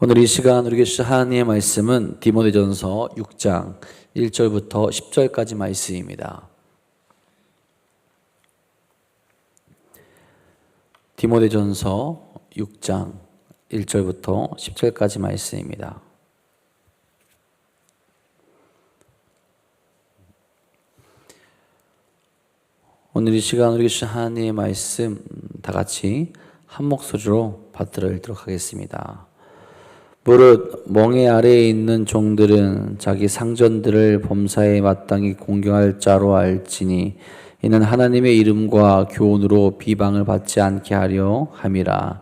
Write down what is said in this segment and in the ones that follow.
오늘 이 시간 우리 교실 하나님의 말씀은 디모데전서 6장 1절부터 10절까지 말씀입니다. 디모데전서 6장 1절부터 10절까지 말씀입니다. 오늘 이 시간 우리 교실 하나님의 말씀 다 같이 한 목소리로 받들어 읽도록 하겠습니다. 무릇 멍에 아래에 있는 종들은 자기 상전들을 범사에 마땅히 공경할 자로 알지니 이는 하나님의 이름과 교훈으로 비방을 받지 않게 하려 함이라.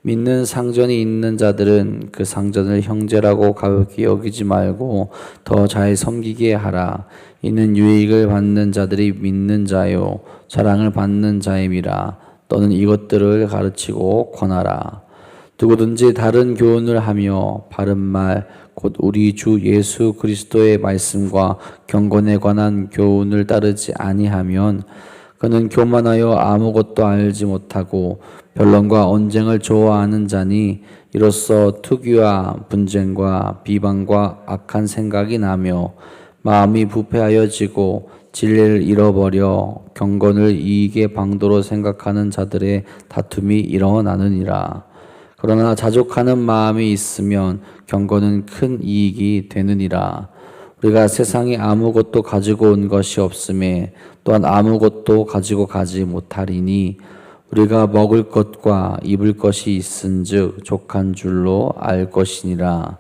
믿는 상전이 있는 자들은 그 상전을 형제라고 가볍게 여기지 말고 더 잘 섬기게 하라. 이는 유익을 받는 자들이 믿는 자요 사랑을 받는 자임이라. 너는 이것들을 가르치고 권하라. 누구든지 다른 교훈을 하며 바른 말 곧 우리 주 예수 그리스도의 말씀과 경건에 관한 교훈을 따르지 아니하면 그는 교만하여 아무것도 알지 못하고 변론과 언쟁을 좋아하는 자니 이로써 투기와 분쟁과 비방과 악한 생각이 나며 마음이 부패하여지고 진리를 잃어버려 경건을 이익의 방도로 생각하는 자들의 다툼이 일어나느니라. 그러나 자족하는 마음이 있으면 경건은 큰 이익이 되느니라. 우리가 세상에 아무것도 가지고 온 것이 없음에 또한 아무것도 가지고 가지 못하리니 우리가 먹을 것과 입을 것이 있은즉 족한 줄로 알 것이니라.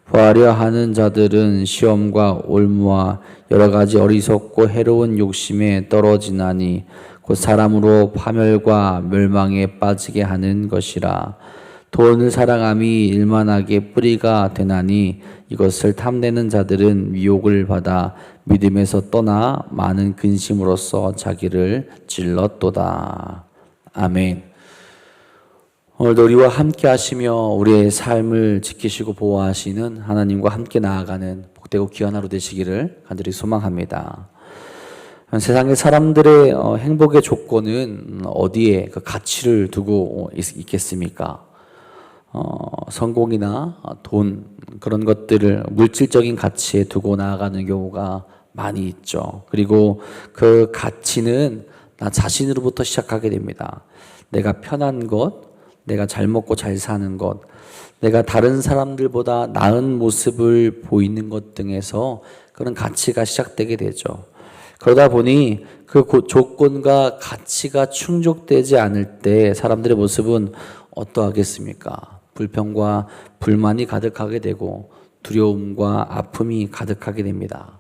부하려 하는 자들은 시험과 올무와 여러 가지 어리석고 해로운 욕심에 떨어지나니 곧 사람으로 파멸과 멸망에 빠지게 하는 것이라. 돈을 사랑함이 일만하게 뿌리가 되나니 이것을 탐내는 자들은 미혹을 받아 믿음에서 떠나 많은 근심으로써 자기를 찔렀도다. 아멘. 오늘도 우리와 함께 하시며 우리의 삶을 지키시고 보호하시는 하나님과 함께 나아가는 복되고 귀한 하루 되시기를 간절히 소망합니다. 세상의 사람들의 행복의 조건은 어디에 그 가치를 두고 있겠습니까? 성공이나 돈 그런 것들을 물질적인 가치에 두고 나아가는 경우가 많이 있죠. 그리고 그 가치는 나 자신으로부터 시작하게 됩니다. 내가 편한 것, 내가 잘 먹고 잘 사는 것, 내가 다른 사람들보다 나은 모습을 보이는 것 등에서 그런 가치가 시작되게 되죠. 그러다 보니 그 조건과 가치가 충족되지 않을 때 사람들의 모습은 어떠하겠습니까? 불평과 불만이 가득하게 되고 두려움과 아픔이 가득하게 됩니다.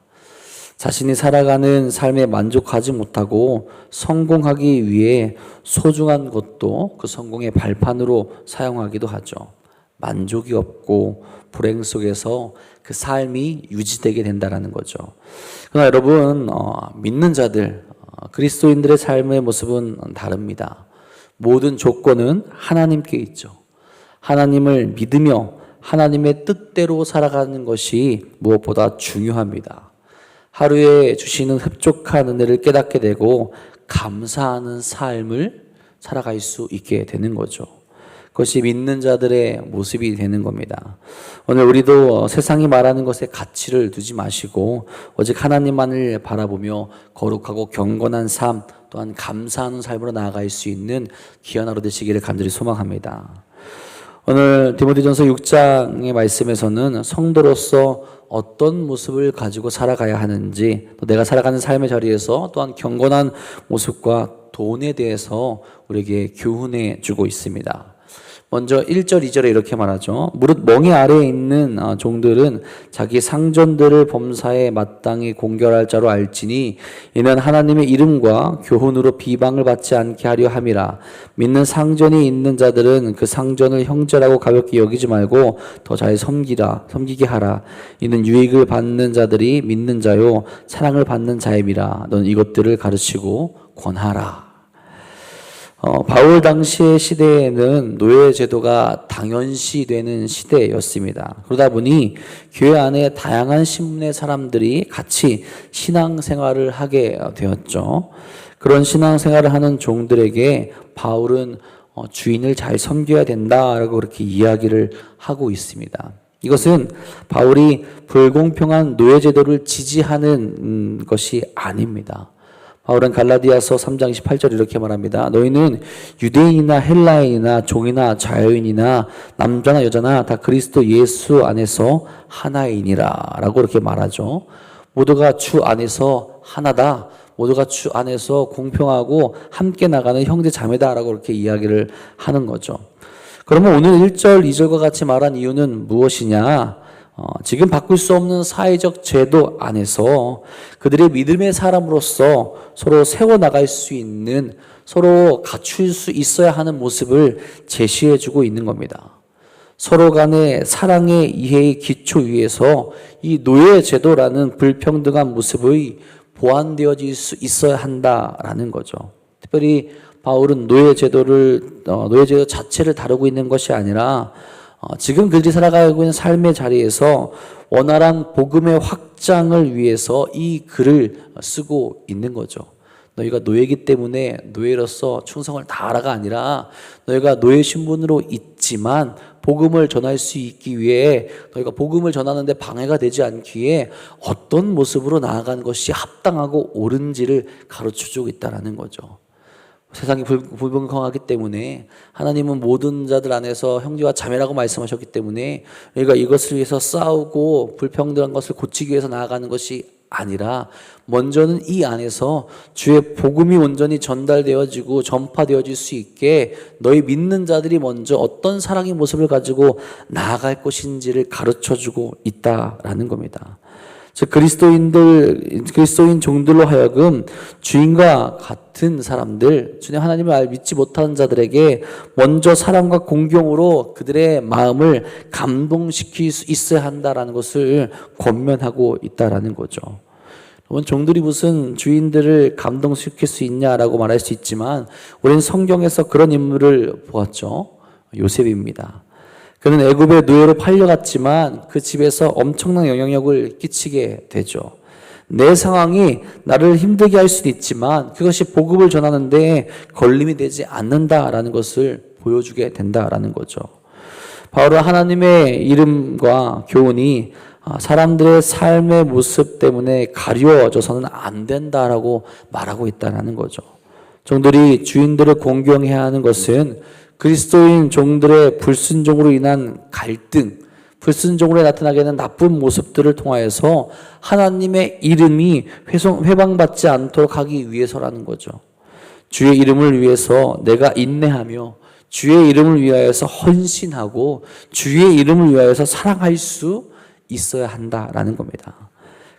자신이 살아가는 삶에 만족하지 못하고 성공하기 위해 소중한 것도 그 성공의 발판으로 사용하기도 하죠. 만족이 없고 불행 속에서 그 삶이 유지되게 된다는 거죠. 그러나 여러분, 믿는 자들, 그리스도인들의 삶의 모습은 다릅니다. 모든 조건은 하나님께 있죠. 하나님을 믿으며 하나님의 뜻대로 살아가는 것이 무엇보다 중요합니다. 하루에 주시는 흡족한 은혜를 깨닫게 되고 감사하는 삶을 살아갈 수 있게 되는 거죠. 그것이 믿는 자들의 모습이 되는 겁니다. 오늘 우리도 세상이 말하는 것에 가치를 두지 마시고 오직 하나님만을 바라보며 거룩하고 경건한 삶 또한 감사하는 삶으로 나아갈 수 있는 귀한 하루 되시기를 간절히 소망합니다. 오늘 디모데전서 6장의 말씀에서는 성도로서 어떤 모습을 가지고 살아가야 하는지 또 내가 살아가는 삶의 자리에서 또한 경건한 모습과 돈에 대해서 우리에게 교훈해 주고 있습니다. 먼저 1절, 2절에 이렇게 말하죠. 무릇 멍에 아래에 있는 종들은 자기 상전들을 범사에 마땅히 공경할 자로 알지니 이는 하나님의 이름과 교훈으로 비방을 받지 않게 하려 함이라. 믿는 상전이 있는 자들은 그 상전을 형제라고 가볍게 여기지 말고 더 잘 섬기게 하라. 이는 유익을 받는 자들이 믿는 자요 사랑을 받는 자임이라. 너는 이것들을 가르치고 권하라. 바울 당시의 시대에는 노예 제도가 당연시되는 시대였습니다. 그러다 보니 교회 안에 다양한 신분의 사람들이 같이 신앙생활을 하게 되었죠. 그런 신앙생활을 하는 종들에게 바울은 주인을 잘 섬겨야 된다라고 그렇게 이야기를 하고 있습니다. 이것은 바울이 불공평한 노예제도를 지지하는 것이 아닙니다. 바울은 갈라디아서 3장 28절 이렇게 말합니다. 너희는 유대인이나 헬라인이나 종이나 자유인이나 남자나 여자나 다 그리스도 예수 안에서 하나이니라 라고 이렇게 말하죠. 모두가 주 안에서 하나다. 모두가 주 안에서 공평하고 함께 나가는 형제 자매다 라고 이렇게 이야기를 하는 거죠. 그러면 오늘 1절, 2절과 같이 말한 이유는 무엇이냐? 지금 바꿀 수 없는 사회적 제도 안에서 그들의 믿음의 사람으로서 서로 세워나갈 수 있는, 서로 갖출 수 있어야 하는 모습을 제시해주고 있는 겁니다. 서로 간의 사랑의 이해의 기초 위에서 이 노예 제도라는 불평등한 모습의 보완되어질 수 있어야 한다라는 거죠. 특별히 바울은 노예 제도 자체를 다루고 있는 것이 아니라 지금 그들이 살아가고 있는 삶의 자리에서 원활한 복음의 확장을 위해서 이 글을 쓰고 있는 거죠. 너희가 노예이기 때문에 노예로서 충성을 다하라가 아니라 너희가 노예 신분으로 있지만 복음을 전할 수 있기 위해 너희가 복음을 전하는데 방해가 되지 않기에 어떤 모습으로 나아가는 것이 합당하고 옳은지를 가르쳐주고 있다는 거죠. 세상이 불공평하기 때문에 하나님은 모든 자들 안에서 형제와 자매라고 말씀하셨기 때문에 우리가 이것을 위해서 싸우고 불평등한 것을 고치기 위해서 나아가는 것이 아니라 먼저는 이 안에서 주의 복음이 온전히 전달되어지고 전파되어질 수 있게 너희 믿는 자들이 먼저 어떤 사랑의 모습을 가지고 나아갈 것인지를 가르쳐주고 있다라는 겁니다. 즉 그리스도인 종들로 하여금 주인과 같은 사람들, 주님 하나님을 믿지 못하는 자들에게 먼저 사랑과 공경으로 그들의 마음을 감동시킬 수 있어야 한다라는 것을 권면하고 있다라는 거죠. 여러분, 종들이 무슨 주인들을 감동시킬 수 있냐라고 말할 수 있지만 우리는 성경에서 그런 인물을 보았죠. 요셉입니다. 그는 애굽의 노예로 팔려갔지만 그 집에서 엄청난 영향력을 끼치게 되죠. 내 상황이 나를 힘들게 할 수도 있지만 그것이 복음을 전하는데 걸림이 되지 않는다라는 것을 보여주게 된다라는 거죠. 바울은 하나님의 이름과 교훈이 사람들의 삶의 모습 때문에 가려져서는 안 된다라고 말하고 있다는 거죠. 종들이 주인들을 공경해야 하는 것은 그리스도인 종들의 불순종으로 인한 갈등, 불순종으로 나타나게 되는 나쁜 모습들을 통하여서 하나님의 이름이 회방받지 않도록 하기 위해서라는 거죠. 주의 이름을 위해서 내가 인내하며 주의 이름을 위하여서 헌신하고 주의 이름을 위하여서 사랑할 수 있어야 한다라는 겁니다.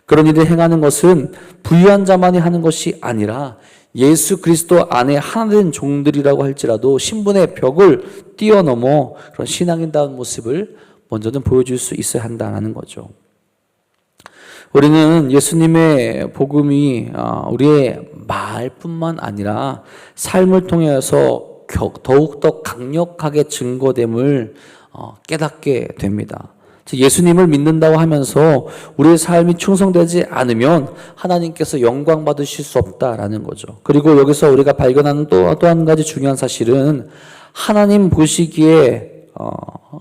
그런 일을 행하는 것은 부유한 자만이 하는 것이 아니라 예수 그리스도 안에 하나 된 종들이라고 할지라도 신분의 벽을 뛰어넘어 그런 신앙인다운 모습을 먼저는 보여줄 수 있어야 한다는 거죠. 우리는 예수님의 복음이 우리의 말뿐만 아니라 삶을 통해서 더욱더 강력하게 증거됨을 깨닫게 됩니다. 예수님을 믿는다고 하면서 우리의 삶이 충성되지 않으면 하나님께서 영광 받으실 수 없다라는 거죠. 그리고 여기서 우리가 발견하는 또 한 가지 중요한 사실은 하나님 보시기에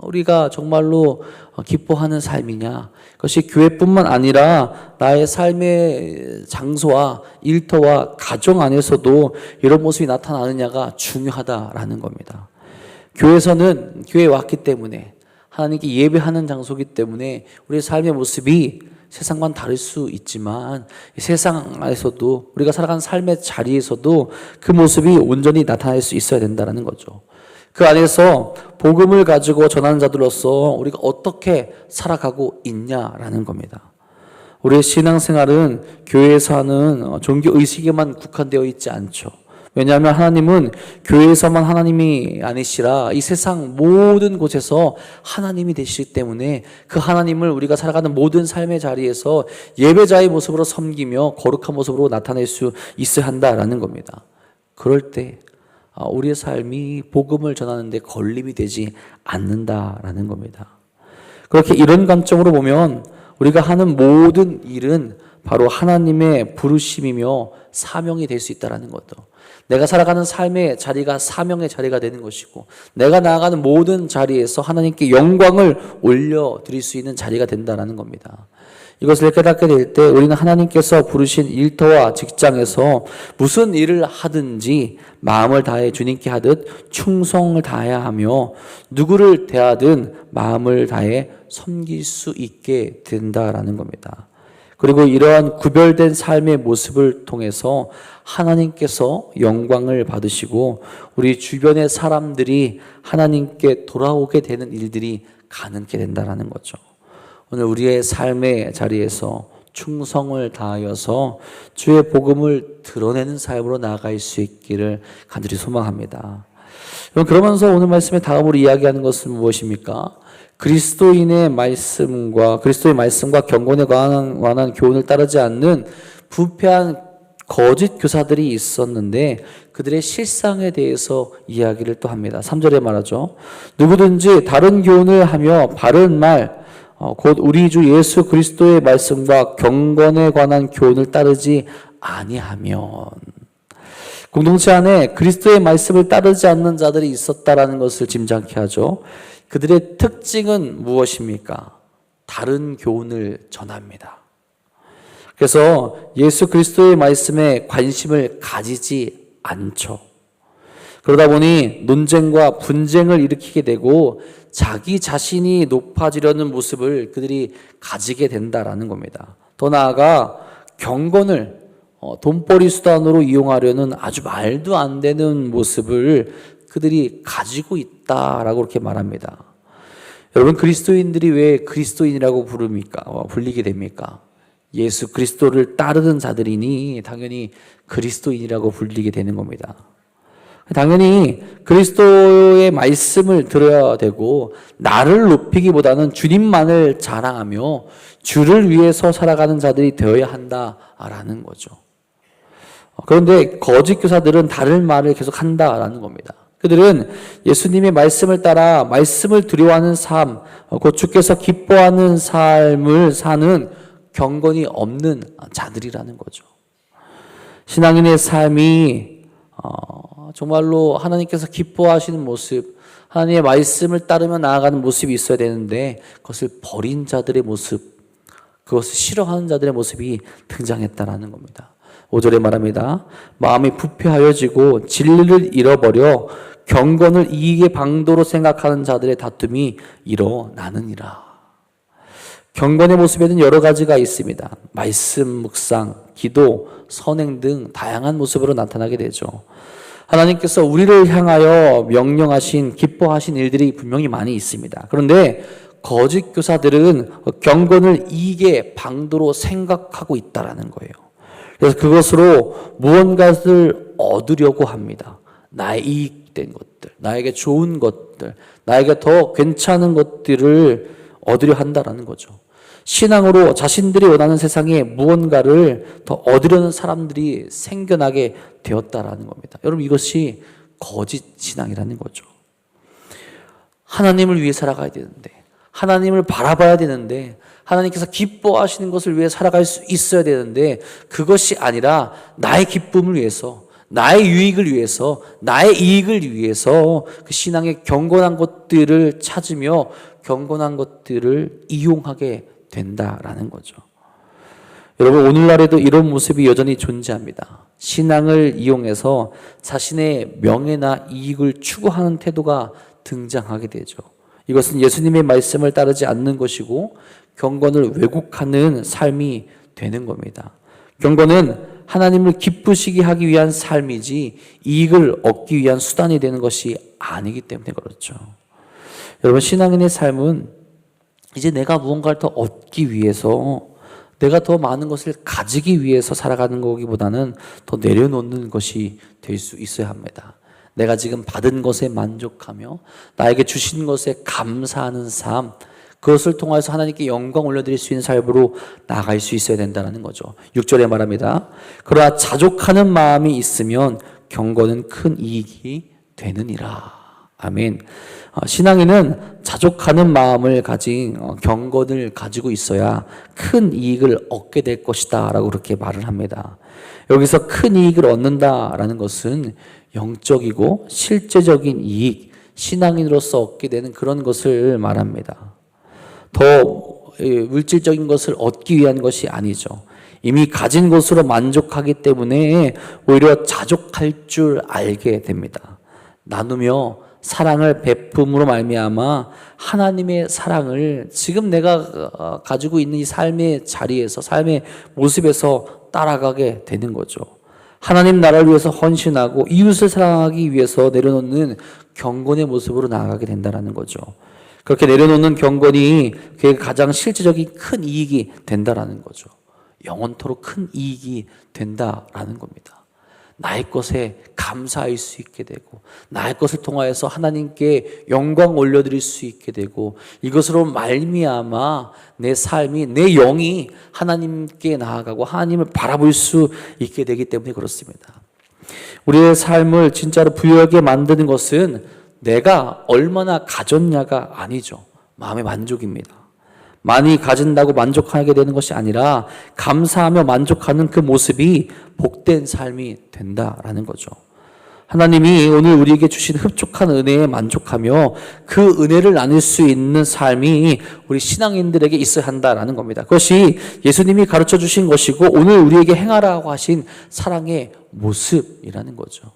우리가 정말로 기뻐하는 삶이냐, 그것이 교회뿐만 아니라 나의 삶의 장소와 일터와 가정 안에서도 이런 모습이 나타나느냐가 중요하다라는 겁니다. 교회에서는 교회에 왔기 때문에 하나님께 예배하는 장소이기 때문에 우리의 삶의 모습이 세상과는 다를 수 있지만 세상 안에서도 우리가 살아가는 삶의 자리에서도 그 모습이 온전히 나타날 수 있어야 된다는 거죠. 그 안에서 복음을 가지고 전하는 자들로서 우리가 어떻게 살아가고 있냐라는 겁니다. 우리의 신앙생활은 교회에서 하는 종교의식에만 국한되어 있지 않죠. 왜냐하면 하나님은 교회에서만 하나님이 아니시라 이 세상 모든 곳에서 하나님이 되시기 때문에 그 하나님을 우리가 살아가는 모든 삶의 자리에서 예배자의 모습으로 섬기며 거룩한 모습으로 나타낼 수 있어야 한다라는 겁니다. 그럴 때 우리의 삶이 복음을 전하는 데 걸림이 되지 않는다라는 겁니다. 그렇게 이런 관점으로 보면 우리가 하는 모든 일은 바로 하나님의 부르심이며 사명이 될 수 있다는 것도, 내가 살아가는 삶의 자리가 사명의 자리가 되는 것이고, 내가 나아가는 모든 자리에서 하나님께 영광을 올려드릴 수 있는 자리가 된다는 겁니다. 이것을 깨닫게 될 때 우리는 하나님께서 부르신 일터와 직장에서 무슨 일을 하든지 마음을 다해 주님께 하듯 충성을 다해야 하며, 누구를 대하든 마음을 다해 섬길 수 있게 된다라는 겁니다. 그리고 이러한 구별된 삶의 모습을 통해서 하나님께서 영광을 받으시고 우리 주변의 사람들이 하나님께 돌아오게 되는 일들이 가능하게 된다는 거죠. 오늘 우리의 삶의 자리에서 충성을 다하여서 주의 복음을 드러내는 삶으로 나아갈 수 있기를 간절히 소망합니다. 그러면서 오늘 말씀에 다음으로 이야기하는 것은 무엇입니까? 그리스도의 말씀과 경건에 관한 교훈을 따르지 않는 부패한 거짓 교사들이 있었는데 그들의 실상에 대해서 이야기를 또 합니다. 3절에 말하죠. 누구든지 다른 교훈을 하며 바른 말, 곧 우리 주 예수 그리스도의 말씀과 경건에 관한 교훈을 따르지 아니하면, 공동체 안에 그리스도의 말씀을 따르지 않는 자들이 있었다라는 것을 짐작케 하죠. 그들의 특징은 무엇입니까? 다른 교훈을 전합니다. 그래서 예수 그리스도의 말씀에 관심을 가지지 않죠. 그러다 보니 논쟁과 분쟁을 일으키게 되고 자기 자신이 높아지려는 모습을 그들이 가지게 된다라는 겁니다. 더 나아가 경건을 돈벌이 수단으로 이용하려는 아주 말도 안 되는 모습을 그들이 가지고 있다라고 그렇게 말합니다. 여러분, 그리스도인들이 왜 그리스도인이라고 불리게 됩니까? 예수 그리스도를 따르는 자들이니 당연히 그리스도인이라고 불리게 되는 겁니다. 당연히 그리스도의 말씀을 들어야 되고, 나를 높이기보다는 주님만을 자랑하며 주를 위해서 살아가는 자들이 되어야 한다라는 거죠. 그런데 거짓 교사들은 다른 말을 계속 한다라는 겁니다. 그들은 예수님의 말씀을 따라 말씀을 두려워하는 삶, 곧 주께서 기뻐하는 삶을 사는 경건이 없는 자들이라는 거죠. 신앙인의 삶이 정말로 하나님께서 기뻐하시는 모습, 하나님의 말씀을 따르며 나아가는 모습이 있어야 되는데 그것을 버린 자들의 모습, 그것을 싫어하는 자들의 모습이 등장했다라는 겁니다. 5절에 말합니다. 마음이 부패하여지고 진리를 잃어버려 경건을 이익의 방도로 생각하는 자들의 다툼이 일어나느니라. 경건의 모습에는 여러 가지가 있습니다. 말씀 묵상, 기도, 선행 등 다양한 모습으로 나타나게 되죠. 하나님께서 우리를 향하여 명령하신, 기뻐하신 일들이 분명히 많이 있습니다. 그런데 거짓 교사들은 경건을 이익의 방도로 생각하고 있다라는 거예요. 그래서 그것으로 무언가를 얻으려고 합니다. 나의 이익된 것들, 나에게 좋은 것들, 나에게 더 괜찮은 것들을 얻으려 한다라는 거죠. 신앙으로 자신들이 원하는 세상에 무언가를 더 얻으려는 사람들이 생겨나게 되었다라는 겁니다. 여러분, 이것이 거짓 신앙이라는 거죠. 하나님을 위해 살아가야 되는데, 하나님을 바라봐야 되는데, 하나님께서 기뻐하시는 것을 위해 살아갈 수 있어야 되는데, 그것이 아니라 나의 기쁨을 위해서, 나의 유익을 위해서, 나의 이익을 위해서 그 신앙의 경건한 것들을 찾으며 경건한 것들을 이용하게 된다라는 거죠. 여러분, 오늘날에도 이런 모습이 여전히 존재합니다. 신앙을 이용해서 자신의 명예나 이익을 추구하는 태도가 등장하게 되죠. 이것은 예수님의 말씀을 따르지 않는 것이고 경건을 왜곡하는 삶이 되는 겁니다. 경건은 하나님을 기쁘시게 하기 위한 삶이지 이익을 얻기 위한 수단이 되는 것이 아니기 때문에 그렇죠. 여러분, 신앙인의 삶은 이제 내가 무언가를 더 얻기 위해서, 내가 더 많은 것을 가지기 위해서 살아가는 거기보다는 더 내려놓는 것이 될 수 있어야 합니다. 내가 지금 받은 것에 만족하며 나에게 주신 것에 감사하는 삶, 그것을 통해서 하나님께 영광 올려드릴 수 있는 삶으로 나아갈 수 있어야 된다는 거죠. 6절에 말합니다. 그러나 자족하는 마음이 있으면 경건은 큰 이익이 되느니라. 아멘. 신앙인은 자족하는 마음을 가진 경건을 가지고 있어야 큰 이익을 얻게 될 것이다 라고 그렇게 말을 합니다. 여기서 큰 이익을 얻는다라는 것은 영적이고 실제적인 이익, 신앙인으로서 얻게 되는 그런 것을 말합니다. 더 물질적인 것을 얻기 위한 것이 아니죠. 이미 가진 것으로 만족하기 때문에 오히려 자족할 줄 알게 됩니다. 나누며 사랑을 베품으로 말미암아 하나님의 사랑을 지금 내가 가지고 있는 이 삶의 자리에서, 삶의 모습에서 따라가게 되는 거죠. 하나님 나라를 위해서 헌신하고 이웃을 사랑하기 위해서 내려놓는 경건의 모습으로 나아가게 된다는 거죠. 그렇게 내려놓는 경건이 그의 가장 실제적인 큰 이익이 된다라는 거죠. 영원토록 큰 이익이 된다라는 겁니다. 나의 것에 감사할 수 있게 되고, 나의 것을 통하여서 하나님께 영광 올려드릴 수 있게 되고, 이것으로 말미암아 내 삶이, 내 영이 하나님께 나아가고 하나님을 바라볼 수 있게 되기 때문에 그렇습니다. 우리의 삶을 진짜로 부유하게 만드는 것은 내가 얼마나 가졌냐가 아니죠. 마음의 만족입니다. 많이 가진다고 만족하게 되는 것이 아니라 감사하며 만족하는 그 모습이 복된 삶이 된다라는 거죠. 하나님이 오늘 우리에게 주신 흡족한 은혜에 만족하며 그 은혜를 나눌 수 있는 삶이 우리 신앙인들에게 있어야 한다라는 겁니다. 그것이 예수님이 가르쳐 주신 것이고 오늘 우리에게 행하라고 하신 사랑의 모습이라는 거죠.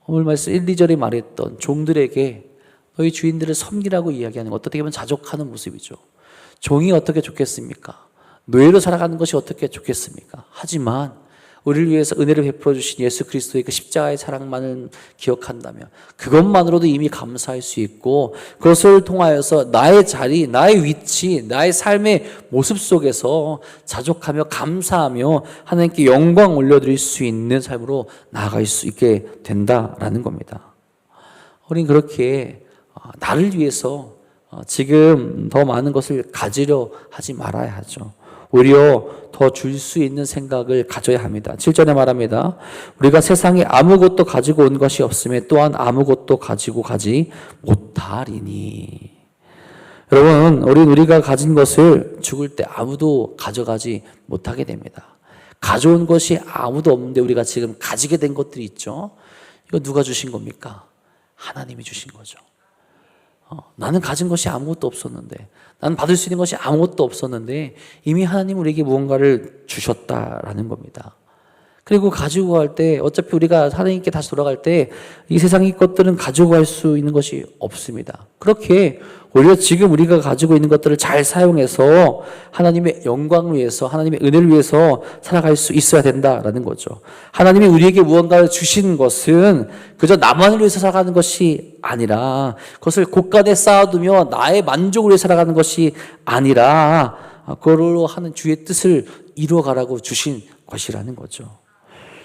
오늘 말씀 1, 2절에 말했던 종들에게 너희 주인들을 섬기라고 이야기하는 것, 어떻게 보면 자족하는 모습이죠. 종이 어떻게 좋겠습니까? 노예로 살아가는 것이 어떻게 좋겠습니까? 하지만 우리를 위해서 은혜를 베풀어 주신 예수 그리스도의 그 십자가의 사랑만을 기억한다면 그것만으로도 이미 감사할 수 있고, 그것을 통하여서 나의 자리, 나의 위치, 나의 삶의 모습 속에서 자족하며 감사하며 하나님께 영광 올려드릴 수 있는 삶으로 나아갈 수 있게 된다라는 겁니다. 우리는 그렇게 나를 위해서 지금 더 많은 것을 가지려 하지 말아야 하죠. 오히려 더 줄 수 있는 생각을 가져야 합니다. 7절에 말합니다. 우리가 세상에 아무것도 가지고 온 것이 없음에 또한 아무것도 가지고 가지 못하리니. 여러분, 우리가 가진 것을 죽을 때 아무도 가져가지 못하게 됩니다. 가져온 것이 아무도 없는데 우리가 지금 가지게 된 것들이 있죠. 이거 누가 주신 겁니까? 하나님이 주신 거죠. 나는 가진 것이 아무것도 없었는데, 나는 받을 수 있는 것이 아무것도 없었는데 이미 하나님은 우리에게 무언가를 주셨다라는 겁니다. 그리고 가지고 갈 때 어차피 우리가 하나님께 다시 돌아갈 때 이 세상의 것들은 가지고 갈 수 있는 것이 없습니다. 그렇게 오히려 지금 우리가 가지고 있는 것들을 잘 사용해서 하나님의 영광을 위해서, 하나님의 은혜를 위해서 살아갈 수 있어야 된다라는 거죠. 하나님이 우리에게 무언가를 주신 것은 그저 나만을 위해서 살아가는 것이 아니라, 그것을 곳간에 쌓아두며 나의 만족을 위해 살아가는 것이 아니라 그걸로 하는 주의 뜻을 이루어가라고 주신 것이라는 거죠.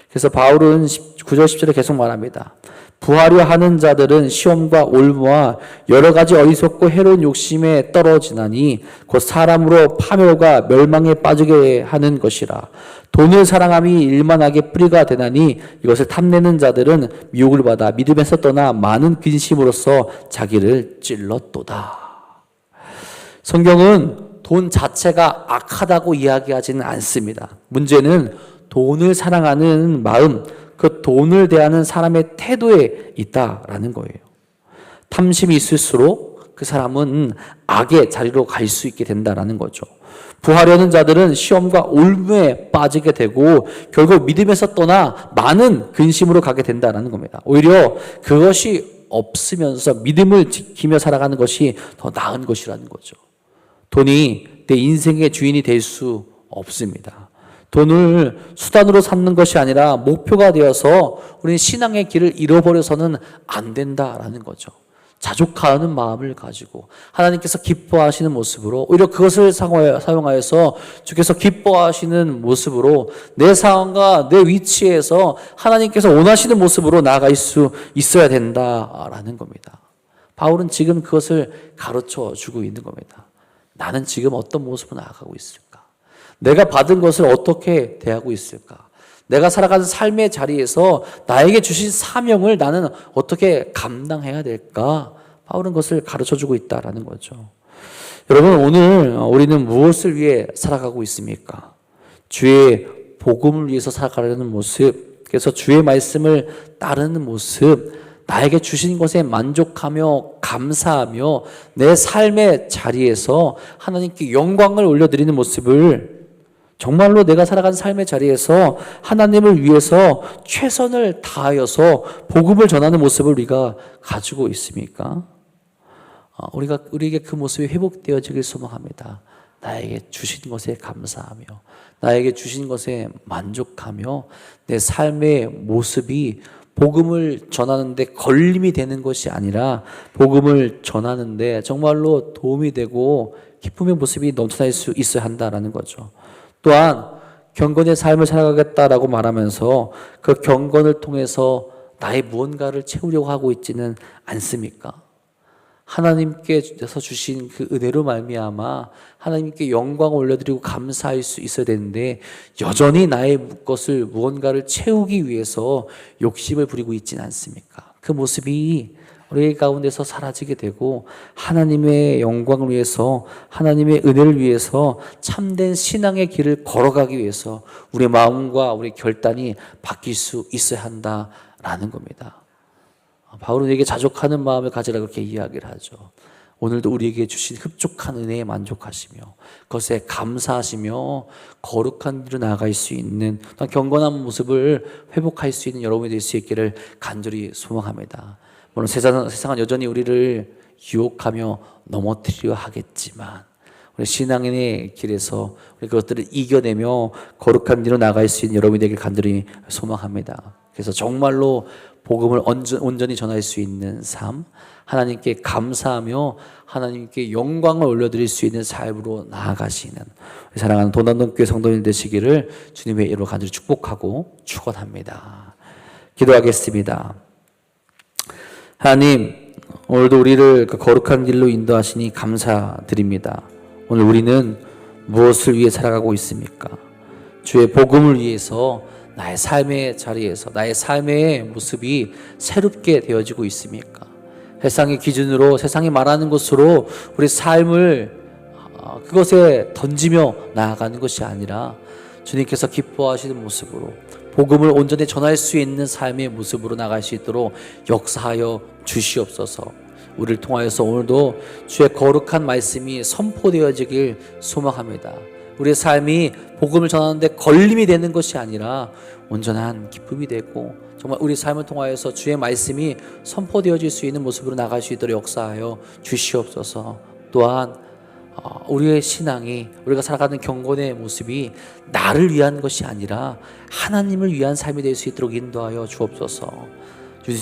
그래서 바울은 9절 10절에 계속 말합니다. 부하려 하는 자들은 시험과 올무와 여러 가지 어리석고 해로운 욕심에 떨어지나니 곧 사람으로 파멸과 멸망에 빠지게 하는 것이라. 돈을 사랑함이 일만하게 뿌리가 되나니 이것을 탐내는 자들은 미혹을 받아 믿음에서 떠나 많은 근심으로써 자기를 찔렀도다. 성경은 돈 자체가 악하다고 이야기하지는 않습니다. 문제는 돈을 사랑하는 마음, 그 돈을 대하는 사람의 태도에 있다라는 거예요. 탐심이 있을수록 그 사람은 악의 자리로 갈 수 있게 된다라는 거죠. 부하려는 자들은 시험과 올무에 빠지게 되고 결국 믿음에서 떠나 많은 근심으로 가게 된다라는 겁니다. 오히려 그것이 없으면서 믿음을 지키며 살아가는 것이 더 나은 것이라는 거죠. 돈이 내 인생의 주인이 될 수 없습니다. 돈을 수단으로 삼는 것이 아니라 목표가 되어서 우리는 신앙의 길을 잃어버려서는 안 된다라는 거죠. 자족하는 마음을 가지고 하나님께서 기뻐하시는 모습으로, 오히려 그것을 사용하여서 주께서 기뻐하시는 모습으로 내 상황과 내 위치에서 하나님께서 원하시는 모습으로 나아갈 수 있어야 된다라는 겁니다. 바울은 지금 그것을 가르쳐 주고 있는 겁니다. 나는 지금 어떤 모습으로 나아가고 있을까? 내가 받은 것을 어떻게 대하고 있을까? 내가 살아가는 삶의 자리에서 나에게 주신 사명을 나는 어떻게 감당해야 될까? 바울은 그것을 가르쳐주고 있다라는 거죠. 여러분, 오늘 우리는 무엇을 위해 살아가고 있습니까? 주의 복음을 위해서 살아가려는 모습, 그래서 주의 말씀을 따르는 모습, 나에게 주신 것에 만족하며 감사하며 내 삶의 자리에서 하나님께 영광을 올려드리는 모습을, 정말로 내가 살아가는 삶의 자리에서 하나님을 위해서 최선을 다하여서 복음을 전하는 모습을 우리가 가지고 있습니까? 우리에게 그 모습이 회복되어지길 소망합니다. 나에게 주신 것에 감사하며 나에게 주신 것에 만족하며 내 삶의 모습이 복음을 전하는데 걸림이 되는 것이 아니라 복음을 전하는데 정말로 도움이 되고 기쁨의 모습이 넘쳐날 수 있어야 한다라는 거죠. 또한 경건의 삶을 살아가겠다라고 말하면서 그 경건을 통해서 나의 무언가를 채우려고 하고 있지는 않습니까? 하나님께서 주신 그 은혜로 말미암아 하나님께 영광을 올려드리고 감사할 수 있어야 되는데 여전히 나의 것을 무언가를 채우기 위해서 욕심을 부리고 있지는 않습니까? 그 모습이 우리 가운데서 사라지게 되고 하나님의 영광을 위해서 하나님의 은혜를 위해서 참된 신앙의 길을 걸어가기 위해서 우리의 마음과 우리의 결단이 바뀔 수 있어야 한다라는 겁니다. 바울은 우리에게 자족하는 마음을 가지라고 그렇게 이야기를 하죠. 오늘도 우리에게 주신 흡족한 은혜에 만족하시며 그것에 감사하시며 거룩한 길로 나아갈 수 있는 경건한 모습을 회복할 수 있는 여러분이 될 수 있기를 간절히 소망합니다. 물론 세상은 여전히 우리를 유혹하며 넘어뜨리려 하겠지만 우리 신앙인의 길에서 우리 그것들을 이겨내며 거룩한 길로 나아갈 수 있는 여러분이 되길 간절히 소망합니다. 그래서 정말로 복음을 온전히 전할 수 있는 삶, 하나님께 감사하며 하나님께 영광을 올려드릴 수 있는 삶으로 나아가시는 사랑하는 도남동교회 성도님 되시기를 주님의 이름으로 간절히 축복하고 축원합니다. 기도하겠습니다. 하나님, 오늘도 우리를 그 거룩한 길로 인도하시니 감사드립니다. 오늘 우리는 무엇을 위해 살아가고 있습니까? 주의 복음을 위해서 나의 삶의 자리에서 나의 삶의 모습이 새롭게 되어지고 있습니까? 세상의 기준으로, 세상이 말하는 것으로 우리 삶을 그것에 던지며 나아가는 것이 아니라 주님께서 기뻐하시는 모습으로 복음을 온전히 전할 수 있는 삶의 모습으로 나갈 수 있도록 역사하여 주시옵소서. 우리를 통하여서 오늘도 주의 거룩한 말씀이 선포되어지길 소망합니다. 우리의 삶이 복음을 전하는데 걸림이 되는 것이 아니라 온전한 기쁨이 되고 정말 우리 삶을 통하여서 주의 말씀이 선포되어질 수 있는 모습으로 나갈 수 있도록 역사하여 주시옵소서. 또한 우리의 신앙이, 우리가 살아가는 경건의 모습이 나를 위한 것이 아니라 하나님을 위한 삶이 될 수 있도록 인도하여 주옵소서.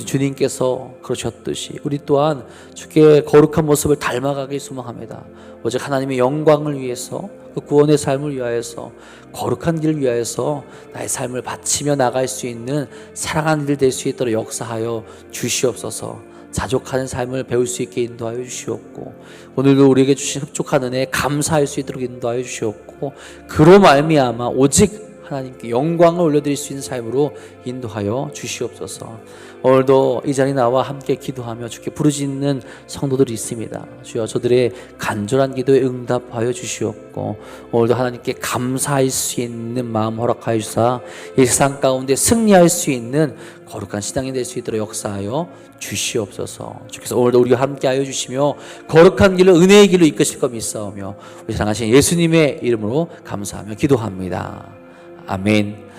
주님께서 그러셨듯이 우리 또한 주께 거룩한 모습을 닮아가길 소망합니다. 오직 하나님의 영광을 위해서, 그 구원의 삶을 위하여서, 거룩한 길을 위하여서 나의 삶을 바치며 나갈 수 있는 사랑하는 일 될 수 있도록 역사하여 주시옵소서. 자족하는 삶을 배울 수 있게 인도하여 주시옵고 오늘도 우리에게 주신 흡족한 은혜에 감사할 수 있도록 인도하여 주시옵고 그로 말미암아 오직 하나님께 영광을 올려드릴 수 있는 삶으로 인도하여 주시옵소서. 오늘도 이 자리에 나와 함께 기도하며 주께 부르짖는 성도들이 있습니다. 주여 저들의 간절한 기도에 응답하여 주시옵고 오늘도 하나님께 감사할 수 있는 마음 허락하여 주사 이 세상 가운데 승리할 수 있는 거룩한 신앙이 될 수 있도록 역사하여 주시옵소서. 주께서 오늘도 우리와 함께하여 주시며 거룩한 길로 은혜의 길로 이끄실 것 믿사오며 우리 사랑하신 예수님의 이름으로 감사하며 기도합니다. 아멘.